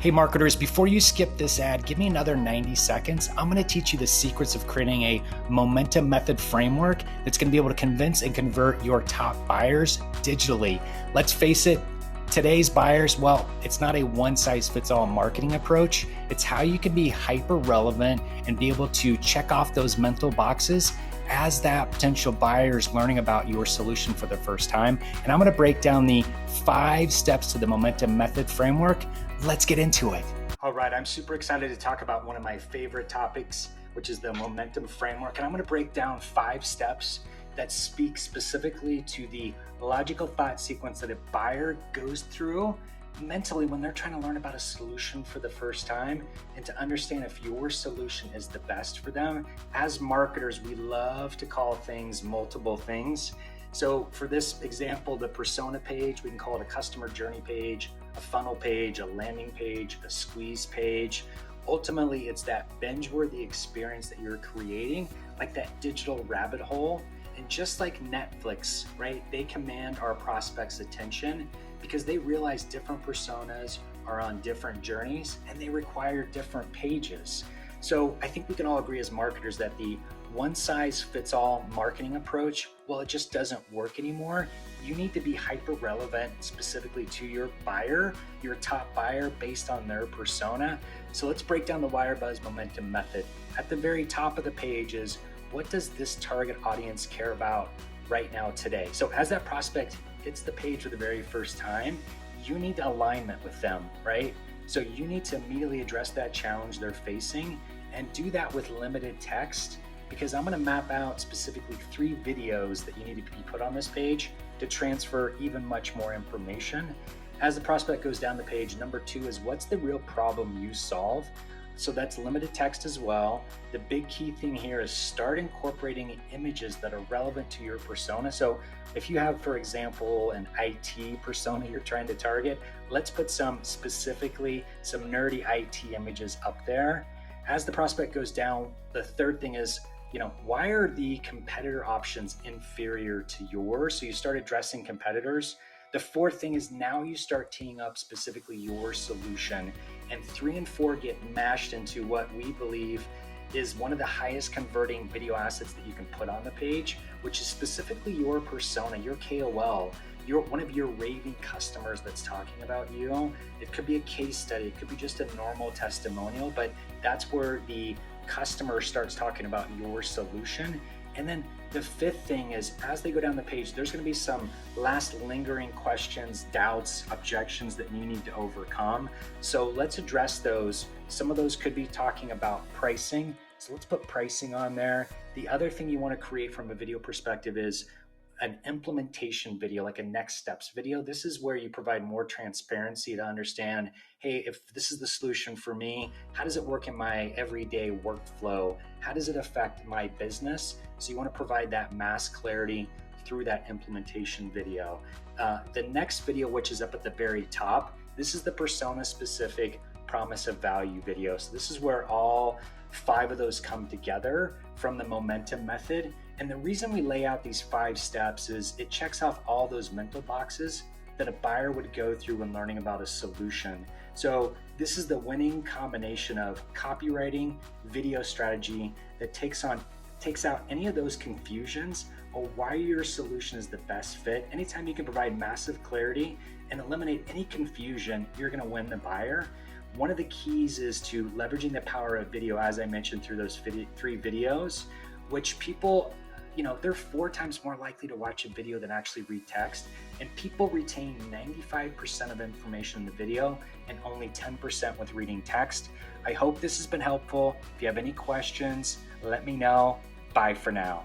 Hey marketers, before you skip this ad, give me another 90 seconds. I'm going to teach you the secrets of creating a momentum method framework that's going to be able to convince and convert your top buyers digitally. Let's face it, today's buyers, well, it's not a one-size-fits-all marketing approach. It's how you can be hyper relevant and be able to check off those mental boxes as that potential buyer is learning about your solution for the first time. And I'm going to break down the 5 steps to the momentum method framework. Let's get into it. All right, I'm super excited to talk about one of my favorite topics, which is the momentum framework. And I'm going to break down 5 steps that speak specifically to the logical thought sequence that a buyer goes through mentally when they're trying to learn about a solution for the first time and to understand if your solution is the best for them. As marketers, we love to call things multiple things. So for this example, the persona page, we can call it a customer journey page, a funnel page, a landing page, a squeeze page. Ultimately, it's that binge-worthy experience that you're creating, like that digital rabbit hole. And just like Netflix, right, they command our prospects' attention because they realize different personas are on different journeys and they require different pages. So I think we can all agree as marketers that the one-size-fits-all marketing approach, well, it just doesn't work anymore. You need to be hyper relevant specifically to your buyer, your top buyer, based on their persona. So let's break down the WireBuzz momentum method. At the very top of the page is, what does this target audience care about right now today? So as that prospect hits the page for the very first time, you need alignment with them, right? So you need to immediately address that challenge they're facing and do that with limited text, because I'm going to map out specifically 3 videos that you need to be put on this page to transfer even much more information. As the prospect goes down the page, number 2 is, what's the real problem you solve? So that's limited text as well. The big key thing here is start incorporating images that are relevant to your persona. So if you have, for example, an IT persona you're trying to target, let's put some nerdy IT images up there. As the prospect goes down, the third thing is, why are the competitor options inferior to yours? So you start addressing competitors. The fourth thing is, now you start teeing up specifically your solution. And 3 and 4 get mashed into what we believe is one of the highest converting video assets that you can put on the page, which is specifically your persona, your KOL, one of your raving customers that's talking about you. It could be a case study, it could be just a normal testimonial, but that's where the customer starts talking about your solution. And then the 5th thing is, as they go down the page, there's going to be some last lingering questions, doubts, objections that you need to overcome. So let's address those. Some of those could be talking about pricing. So let's put pricing on there. The other thing you want to create from a video perspective is an implementation video, like a next steps video. This is where you provide more transparency to understand, hey, if this is the solution for me, how does it work in my everyday workflow? How does it affect my business? So you want to provide that mass clarity through that implementation video. The next video, which is up at the very top, this is the persona specific promise of value video. So this is where all 5 of those come together from the momentum method. And the reason we lay out these 5 steps is it checks off all those mental boxes that a buyer would go through when learning about a solution. So this is the winning combination of copywriting, video strategy that takes out any of those confusions or why your solution is the best fit. Anytime you can provide massive clarity and eliminate any confusion, you're going to win the buyer. One of the keys is to leveraging the power of video, as I mentioned, through those 3 videos, which people, they're 4 times more likely to watch a video than actually read text. And people retain 95% of information in the video and only 10% with reading text. I hope this has been helpful. If you have any questions, let me know. Bye for now.